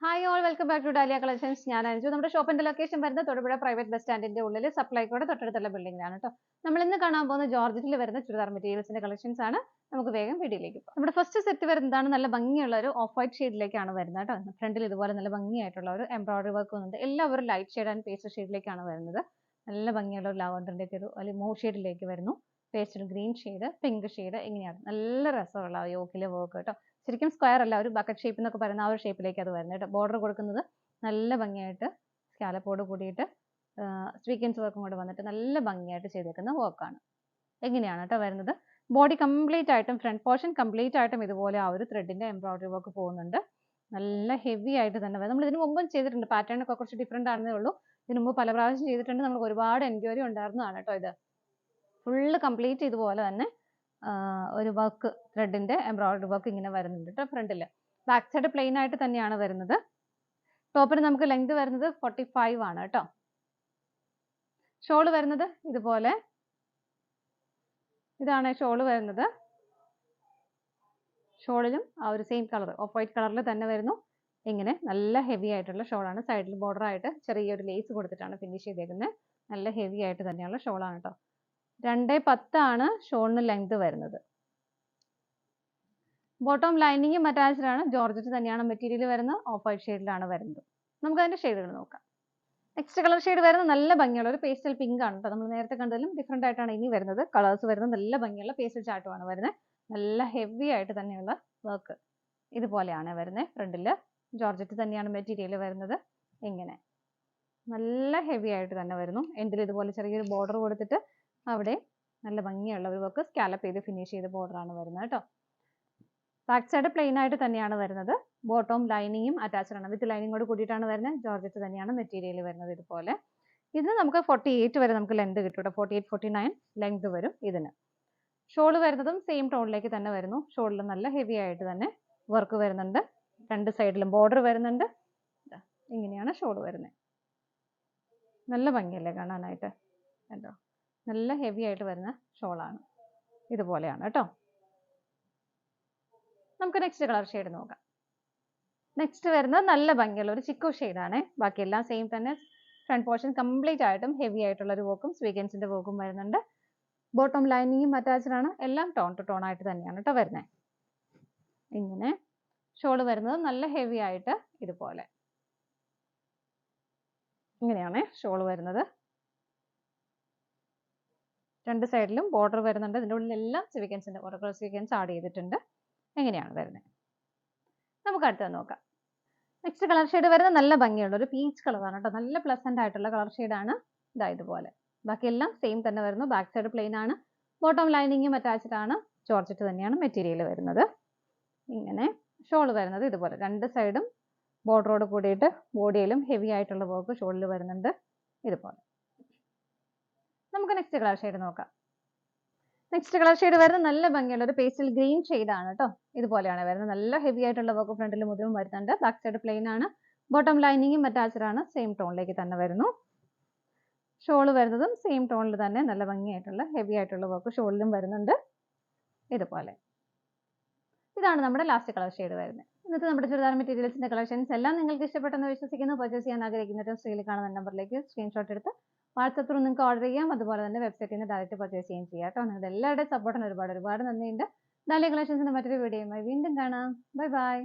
Hi all welcome back to Dahlia collections. ഞാൻ അഞ്ജു. നമ്മുടെ ഷോപ്പിന്റെ ലൊക്കേഷൻ വരുന്നത് തൊടുപുഴ പ്രൈവറ്റ് ബസ് സ്റ്റാൻഡിന്റെ ഉള്ളിൽ സപ്ലൈക്കോടെ തൊട്ടടുത്തുള്ള ബിൽഡിംഗിലാണ് കേട്ടോ. നമ്മൾ ഇന്ന് കാണാൻ പോകുന്ന ജോർജറ്റിൽ വരുന്ന ചുരിദാർ മെറ്റീരിയൽസിന്റെ കളക്ഷൻസ് ആണ്. നമുക്ക് വേഗം വീഡിയോയിലേക്ക് പോകാം. നമ്മുടെ ഫസ്റ്റ് സെറ്റ് വരുന്നതാണ് നല്ല ഭംഗിയുള്ള ഒരു ഓഫ് വൈറ്റ് ഷെയ്ഡിലേക്കാണ് വരുന്നത് കേട്ടോ. ഫ്രണ്ടിൽ ഇതുപോലെ നല്ല ഭംഗിയായിട്ടുള്ള ഒരു എംബ്രോയിഡറി വർക്ക് വന്നിട്ട് എല്ലാവരും ലൈറ്റ് ഷെയ്ഡ് ആൻഡ് പേസ്റ്റൽ ഷെയ്ഡിലേക്കാണ് വരുന്നത്. നല്ല ഭംഗിയുള്ള ഒരു ലാവൻഡറിന്റെ ഒക്കെ ഒരു അല്ലെങ്കിൽ മൂവ് ഷെയ്ഡിലേക്ക് വരുന്നു. Pastel green shade, pink shade, ഇങ്ങനെയാണ് നല്ല രസമുള്ള യോക്കിലെ വർക്ക് കേട്ടോ. ശരിക്കും സ്ക്വയർ അല്ല, ഒരു ബക്കറ്റ് ഷേപ്പ് എന്നൊക്കെ പറയുന്ന ആ ഒരു ഷേപ്പിലേക്ക് അത് വരുന്നത് കേട്ടോ. ബോർഡർ കൊടുക്കുന്നത് നല്ല ഭംഗിയായിട്ട് സ്കാലപ്പോട് കൂടിയിട്ട് സ്വീക്വൻസ് വർക്കും കൂടെ വന്നിട്ട് നല്ല ഭംഗിയായിട്ട് ചെയ്തേക്കുന്ന വർക്കാണ്. എങ്ങനെയാണ് കേട്ടോ വരുന്നത്. ബോഡി കംപ്ലീറ്റ് ആയിട്ടും ഫ്രണ്ട് പോർഷൻ കംപ്ലീറ്റ് ആയിട്ടും ഇതുപോലെ ആ ഒരു ത്രെഡിന്റെ എംബ്രോയിഡറി വർക്ക് പോകുന്നുണ്ട്. നല്ല ഹെവി ആയിട്ട് തന്നെ വരും. നമ്മൾ ഇതിനു മുമ്പും ചെയ്തിട്ടുണ്ട്, പാറ്റേൺ ഒക്കെ കുറച്ച് ഡിഫറെന്റ് ആണെന്നേ ഉള്ളൂ. ഇതിനു മുമ്പ് പല പ്രാവശ്യം ചെയ്തിട്ടുണ്ട്, നമുക്ക് ഒരുപാട് എൻക്വയറി ഉണ്ടായിരുന്നതാണ് കേട്ടോ. ഇത് ഫുള്ള് കംപ്ലീറ്റ് ഇതുപോലെ തന്നെ ഒരു വർക്ക് ത്രെഡിന്റെ എംബ്രോയിഡറി വർക്ക് ഇങ്ങനെ വരുന്നുണ്ട് കേട്ടോ ഫ്രണ്ടിൽ. ബാക്ക് സൈഡ് പ്ലെയിൻ ആയിട്ട് തന്നെയാണ് വരുന്നത്. ടോപ്പിന് നമുക്ക് ലെങ്ത് വരുന്നത് 45 ആണ് കേട്ടോ. ഷോള് വരുന്നത് ഇതുപോലെ, ഇതാണ് ഷോള് വരുന്നത്. ഷോളിലും ആ ഒരു സെയിം കളർ ഓഫ് വൈറ്റ് കളറിൽ തന്നെ വരുന്നു. ഇങ്ങനെ നല്ല ഹെവി ആയിട്ടുള്ള ഷോളാണ്. സൈഡിൽ ബോർഡർ ആയിട്ട് ചെറിയൊരു ലേസ് കൊടുത്തിട്ടാണ് ഫിനിഷ് ചെയ്തേക്കുന്നത്. നല്ല ഹെവി ആയിട്ട് തന്നെയുള്ള ഷോളാണ് കേട്ടോ. 2.10 ആണ് ഷോളിന് ലെങ്ത് വരുന്നത്. ബോട്ടം ലൈനിങ്ങും അറ്റാച്ച്ഡ് ആണ്. ജോർജറ്റ് തന്നെയാണ് മെറ്റീരിയൽ വരുന്നത്. ഓഫ് വൈറ്റ് ഷെയ്ഡിലാണ് വരുന്നത്. നമുക്ക് അതിന്റെ ഷെയ്ഡുകൾ നോക്കാം. നെക്സ്റ്റ് കളർ ഷെയ്ഡ് വരുന്നത് നല്ല ഭംഗിയുള്ള ഒരു പേസ്റ്റൽ പിങ്ക് ആണ് കേട്ടോ. നമ്മൾ നേരത്തെ കണ്ടതിലും ഡിഫറെന്റ് ആയിട്ടാണ് ഇനി വരുന്നത്. കളേഴ്സ് വരുന്നത് നല്ല ഭംഗിയുള്ള പേസ്റ്റൽ ചാട്ടുമാണ് വരുന്നത്. നല്ല ഹെവി ആയിട്ട് തന്നെയുള്ള വർക്ക് ഇതുപോലെയാണ് വരുന്നത്. ഫ്രണ്ടില് ജോർജറ്റ് തന്നെയാണ് മെറ്റീരിയൽ വരുന്നത്. ഇങ്ങനെ നല്ല ഹെവി ആയിട്ട് തന്നെ വരുന്നു. എൻഡിൽ ഇതുപോലെ ചെറിയൊരു ബോർഡർ കൊടുത്തിട്ട് അവിടെ നല്ല ഭംഗിയുള്ള ഒരു വർക്ക് സ്കാലപ്പ് ചെയ്ത് ഫിനിഷ് ചെയ്ത ബോർഡർ ആണ് വരുന്നത് കേട്ടോ. ബാക്ക് സൈഡ് പ്ലെയിൻ ആയിട്ട് തന്നെയാണ് വരുന്നത്. ബോട്ടം ലൈനിങ്ങും അറ്റാച്ച്ഡ് ആണ്. വിത്ത് ലൈനിങ്ങോട് കൂടിയിട്ടാണ് വരുന്നത്. ജോർജറ്റ് തന്നെയാണ് മെറ്റീരിയൽ വരുന്നത്. ഇതുപോലെ ഇതിന് നമുക്ക് 48 വരെ നമുക്ക് ലെങ്ത് കിട്ടും കേട്ടോ. 48-49 ലെങ്ത് വരും ഇതിന്. ഷോള് വരുന്നതും സെയിം ടോണിലേക്ക് തന്നെ വരുന്നു. ഷോളിൽ നല്ല ഹെവി ആയിട്ട് തന്നെ വർക്ക് വരുന്നുണ്ട്. രണ്ട് സൈഡിലും ബോർഡർ വരുന്നുണ്ട്. ഇങ്ങനെയാണ് ഷോള് വരുന്നത്. നല്ല ഭംഗിയല്ലേ കാണാനായിട്ട്. കണ്ടോ, നല്ല ഹെവി ആയിട്ട് വരുന്ന ഷോളാണ്. ഇതുപോലെയാണ് കേട്ടോ. നമുക്ക് നെക്സ്റ്റ് കളർ ഷെയ്ഡ് നോക്കാം. നെക്സ്റ്റ് വരുന്നത് നല്ല ഭംഗിയുള്ള ഒരു ചിക്കു ഷെയ്ഡാണ്. ബാക്കിയെല്ലാം സെയിം തന്നെ. ഫ്രണ്ട് പോർഷൻ കംപ്ലീറ്റ് ആയിട്ടും ഹെവി ആയിട്ടുള്ള ഒരു വർക്കും സ്വീക്വൻസിന്റെ വർക്കും വരുന്നുണ്ട്. ബോട്ടം ലൈനിങ്ങും അറ്റാച്ച്ഡ് ആണ്. എല്ലാം ടോൺ ടു ടോൺ ആയിട്ട് തന്നെയാണ് കേട്ടോ വരുന്നത്. ഇങ്ങനെ ഷോള് വരുന്നത് നല്ല ഹെവി ആയിട്ട് ഇതുപോലെ ഇങ്ങനെയാണ് ഷോള് വരുന്നത്. രണ്ട് സൈഡിലും ബോർഡർ വരുന്നുണ്ട്. ഇതിൻ്റെ ഉള്ളിലെല്ലാം സ്വീക്വൻസിന്റെ ഓരോ സ്വീക്വൻസ് ആഡ് ചെയ്തിട്ടുണ്ട്. എങ്ങനെയാണ് വരുന്നത്. നമുക്ക് അടുത്തത് നോക്കാം. നെക്സ്റ്റ് കളർ ഷെയ്ഡ് വരുന്നത് നല്ല ഭംഗിയുള്ള ഒരു പീച്ച് കളറാണ് കേട്ടോ. നല്ല പ്ലസന്റ് ആയിട്ടുള്ള കളർ ഷെയ്ഡാണ്. ഇതാ ഇതുപോലെ ബാക്കിയെല്ലാം സെയിം തന്നെ വരുന്നു. ബാക്ക് സൈഡ് പ്ലെയിൻ ആണ്. ബോട്ടം ലൈനിങ്ങും അറ്റാച്ച്ഡ് ആണ്. ജോർജറ്റ് തന്നെയാണ് മെറ്റീരിയൽ വരുന്നത്. ഇങ്ങനെ ഷോൾ വരുന്നത് ഇതുപോലെ രണ്ട് സൈഡും ബോർഡറോട് കൂടിയിട്ട് ബോഡിയിലും ഹെവി ആയിട്ടുള്ള വർക്ക് ഷോളിൽ വരുന്നുണ്ട്. ഇതുപോലെ നമുക്ക് നെക്സ്റ്റ് കളർ ഷെയ്ഡ് നോക്കാം. നെക്സ്റ്റ് കളർ ഷെയ്ഡ് വരുന്നത് നല്ല ഭംഗിയുള്ള ഒരു പേസ്റ്റൽ ഗ്രീൻ ഷെയ്ഡ് ആണ് കേട്ടോ. ഇതുപോലെയാണ് വരുന്നത്. നല്ല ഹെവി ആയിട്ടുള്ള വർക്ക് ഫ്രണ്ടിൽ മുതലും വരുന്നുണ്ട്. ബാക്ക് സൈഡ് പ്ലെയിൻ ആണ്. ബോട്ടം ലൈനിങ്ങും അറ്റാച്ച്ഡ് ആണ്. സെയിം ടോണിലേക്ക് തന്നെ വരുന്നു. ഷോള് വരുന്നതും സെയിം ടോണിൽ തന്നെ നല്ല ഭംഗിയായിട്ടുള്ള ഹെവി ആയിട്ടുള്ള വർക്ക് ഷോളിലും വരുന്നുണ്ട്. ഇതുപോലെ ഇതാണ് നമ്മുടെ ലാസ്റ്റ് കളർ ഷെയ്ഡ് വരുന്നത്. ഇന്നത്തെ നമ്മുടെ ചുരിദാർ മെറ്റീരിയൽസിന്റെ കളക്ഷൻസ് എല്ലാം നിങ്ങൾക്ക് ഇഷ്ടപ്പെട്ടെന്ന് വിശ്വസിക്കുന്നു. പർച്ചേസ് ചെയ്യാൻ ആഗ്രഹിക്കുന്നവരും സ്ക്രീനിൽ കാണുന്ന നമ്പറിലേക്ക് സ്ക്രീൻഷോട്ട് എടുത്ത് വാട്സപ്പിൽ നിങ്ങൾക്ക് ഓർഡർ ചെയ്യാം. അതുപോലെ തന്നെ വെബ്സൈറ്റിൽ നിന്ന് ഡയറക്റ്റ് പർച്ചേസ് ചെയ്യാൻ ചെയ്യാം കേട്ടോ. നിങ്ങളുടെ എല്ലാവരുടെയും സപ്പോർട്ടിന് ഒരുപാട് നന്ദിയുണ്ട്. ഡാലിയ കളക്ഷൻസിന്റെ മറ്റൊരു വീഡിയോയുമായി വീണ്ടും കാണാം. Bye bye.